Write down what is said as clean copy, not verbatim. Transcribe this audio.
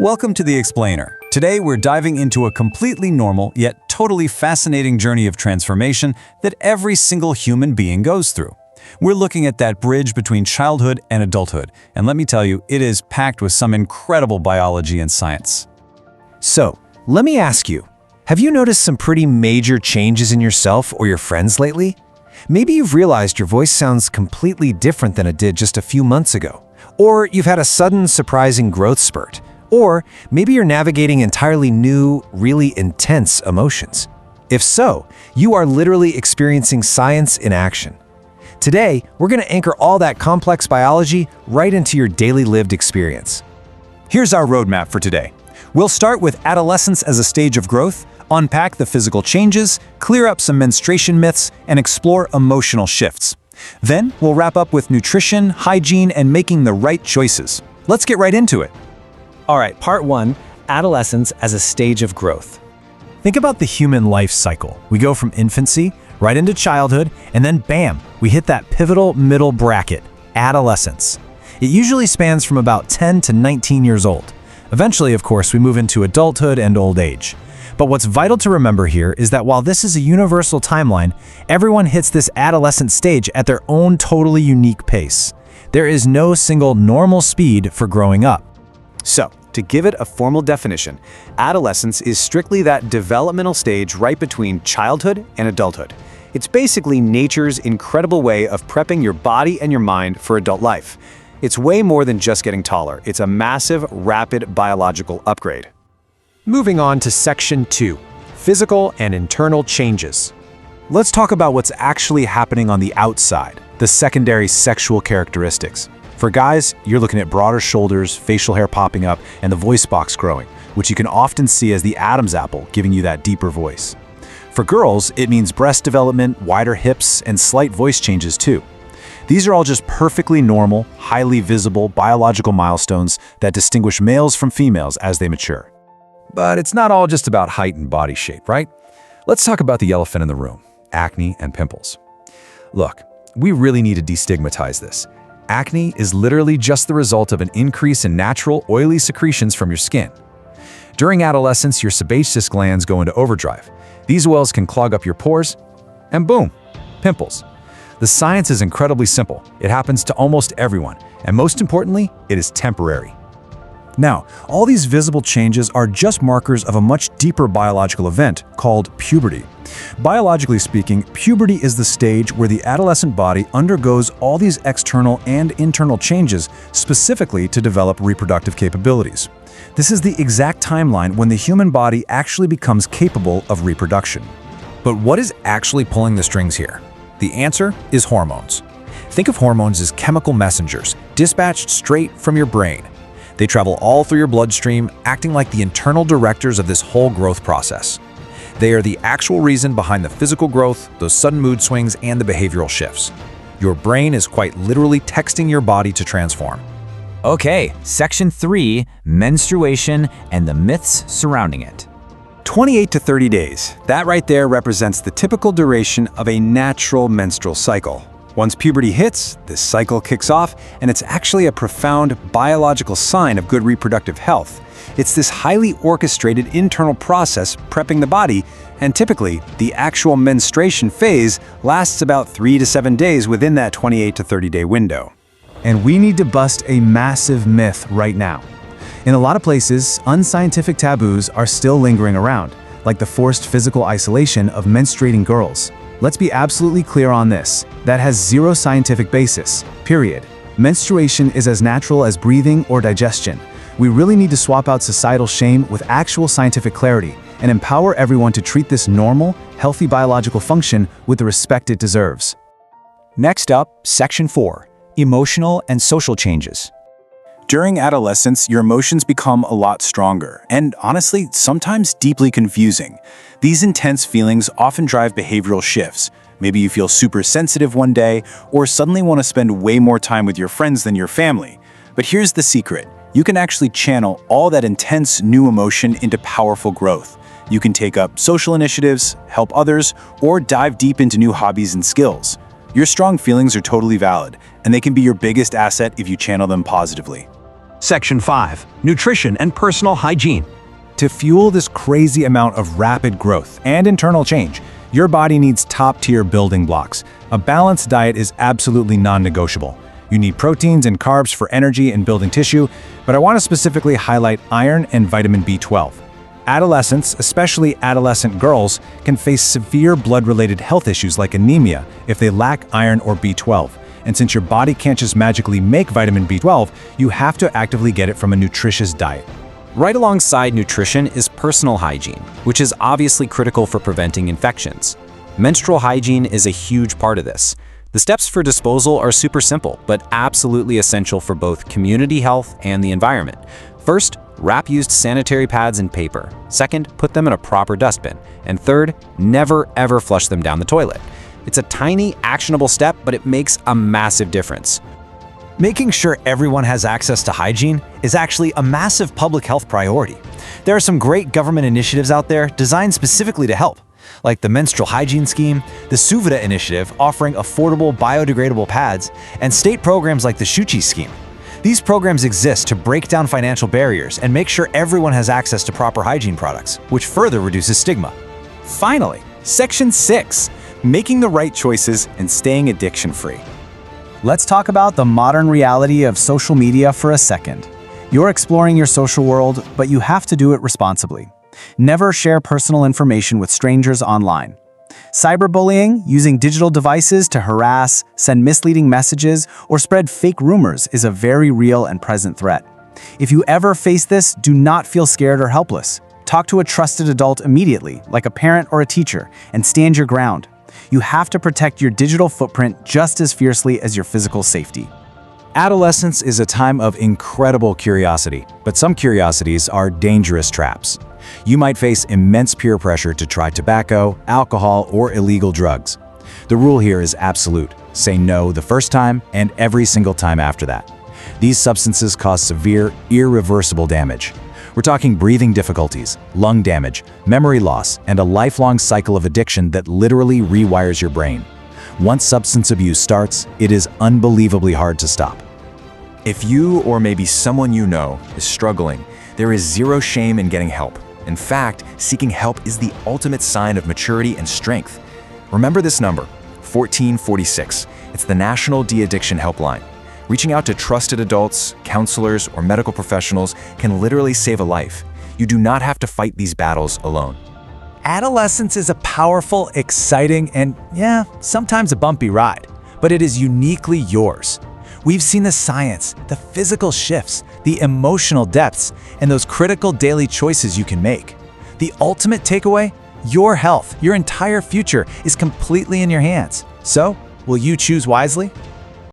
Welcome to The Explainer. Today we're diving into a completely normal yet totally fascinating journey of transformation that every single human being goes through. We're looking at that bridge between childhood and adulthood, and let me tell you, it is packed with some incredible biology and science. So, let me ask you, have you noticed some pretty major changes in yourself or your friends lately? Maybe you've realized your voice sounds completely different than it did just a few months ago. Or you've had a sudden, surprising growth spurt. Or maybe you're navigating entirely new, really intense emotions. If so, you are literally experiencing science in action. Today, we're going to anchor all that complex biology right into your daily lived experience. Here's our roadmap for today. We'll start with adolescence as a stage of growth, unpack the physical changes, clear up some menstruation myths, and explore emotional shifts. Then, we'll wrap up with nutrition, hygiene, and making the right choices. Let's get right into it. All right, part 1, adolescence as a stage of growth. Think about the human life cycle. We go from infancy right into childhood, and then bam, we hit that pivotal middle bracket, adolescence. It usually spans from about 10 to 19 years old. Eventually, of course, we move into adulthood and old age. But what's vital to remember here is that while this is a universal timeline, everyone hits this adolescent stage at their own totally unique pace. There is no single normal speed for growing up. So, to give it a formal definition, adolescence is strictly that developmental stage right between childhood and adulthood. It's basically nature's incredible way of prepping your body and your mind for adult life. It's way more than just getting taller. It's a massive, rapid biological upgrade. Moving on to Section 2, Physical and Internal Changes. Let's talk about what's actually happening on the outside, the secondary sexual characteristics. For guys, you're looking at broader shoulders, facial hair popping up, and the voice box growing, which you can often see as the Adam's apple, giving you that deeper voice. For girls, it means breast development, wider hips, and slight voice changes too. These are all just perfectly normal, highly visible biological milestones that distinguish males from females as they mature. But it's not all just about height and body shape, right? Let's talk about the elephant in the room, acne and pimples. Look, we really need to destigmatize this. Acne is literally just the result of an increase in natural, oily secretions from your skin. During adolescence, your sebaceous glands go into overdrive. These wells can clog up your pores, and boom, pimples. The science is incredibly simple. It happens to almost everyone, and most importantly, it is temporary. Now, all these visible changes are just markers of a much deeper biological event called puberty. Biologically speaking, puberty is the stage where the adolescent body undergoes all these external and internal changes specifically to develop reproductive capabilities. This is the exact timeline when the human body actually becomes capable of reproduction. But what is actually pulling the strings here? The answer is hormones. Think of hormones as chemical messengers dispatched straight from your brain. They travel all through your bloodstream, acting like the internal directors of this whole growth process. They are the actual reason behind the physical growth, those sudden mood swings, and the behavioral shifts. Your brain is quite literally texting your body to transform. Okay, Section 3, Menstruation and the myths surrounding it. 28 to 30 days. That right there represents the typical duration of a natural menstrual cycle. Once puberty hits, this cycle kicks off, and it's actually a profound biological sign of good reproductive health. It's this highly orchestrated internal process prepping the body, and typically, the actual menstruation phase lasts about 3 to 7 days within that 28 to 30-day window. And we need to bust a massive myth right now. In a lot of places, unscientific taboos are still lingering around, like the forced physical isolation of menstruating girls. Let's be absolutely clear on this. That has zero scientific basis, period. Menstruation is as natural as breathing or digestion. We really need to swap out societal shame with actual scientific clarity and empower everyone to treat this normal, healthy biological function with the respect it deserves. Next up, Section 4, Emotional and Social Changes. During adolescence, your emotions become a lot stronger and, honestly, sometimes deeply confusing. These intense feelings often drive behavioral shifts. Maybe you feel super sensitive one day or suddenly want to spend way more time with your friends than your family. But here's the secret. You can actually channel all that intense new emotion into powerful growth. You can take up social initiatives, help others, or dive deep into new hobbies and skills. Your strong feelings are totally valid, and they can be your biggest asset if you channel them positively. Section 5. Nutrition and Personal Hygiene. To fuel this crazy amount of rapid growth and internal change, your body needs top-tier building blocks. A balanced diet is absolutely non-negotiable. You need proteins and carbs for energy and building tissue, but I want to specifically highlight iron and vitamin B12. Adolescents, especially adolescent girls, can face severe blood-related health issues like anemia if they lack iron or B12. And since your body can't just magically make vitamin B12, you have to actively get it from a nutritious diet. Right alongside nutrition is personal hygiene, which is obviously critical for preventing infections. Menstrual hygiene is a huge part of this. The steps for disposal are super simple, but absolutely essential for both community health and the environment. First, wrap used sanitary pads in paper. Second, put them in a proper dustbin. And third, never ever flush them down the toilet. It's a tiny, actionable step, but it makes a massive difference. Making sure everyone has access to hygiene is actually a massive public health priority. There are some great government initiatives out there designed specifically to help, like the Menstrual Hygiene Scheme, the Suvida Initiative offering affordable biodegradable pads, and state programs like the Shuchi Scheme. These programs exist to break down financial barriers and make sure everyone has access to proper hygiene products, which further reduces stigma. Finally, Section 6, making the right choices and staying addiction-free. Let's talk about the modern reality of social media for a second. You're exploring your social world, but you have to do it responsibly. Never share personal information with strangers online. Cyberbullying, using digital devices to harass, send misleading messages, or spread fake rumors is a very real and present threat. If you ever face this, do not feel scared or helpless. Talk to a trusted adult immediately, like a parent or a teacher, and stand your ground. You have to protect your digital footprint just as fiercely as your physical safety. Adolescence is a time of incredible curiosity, but some curiosities are dangerous traps. You might face immense peer pressure to try tobacco, alcohol, or illegal drugs. The rule here is absolute. Say no the first time and every single time after that. These substances cause severe, irreversible damage. We're talking breathing difficulties, lung damage, memory loss, and a lifelong cycle of addiction that literally rewires your brain. Once substance abuse starts, it is unbelievably hard to stop. If you or maybe someone you know is struggling, there is zero shame in getting help. In fact, seeking help is the ultimate sign of maturity and strength. Remember this number, 1446. It's the National De-Addiction Helpline. Reaching out to trusted adults, counselors, or medical professionals can literally save a life. You do not have to fight these battles alone. Adolescence is a powerful, exciting, and sometimes a bumpy ride, but it is uniquely yours. We've seen the science, the physical shifts, the emotional depths, and those critical daily choices you can make. The ultimate takeaway? Your health, your entire future is completely in your hands. So, will you choose wisely?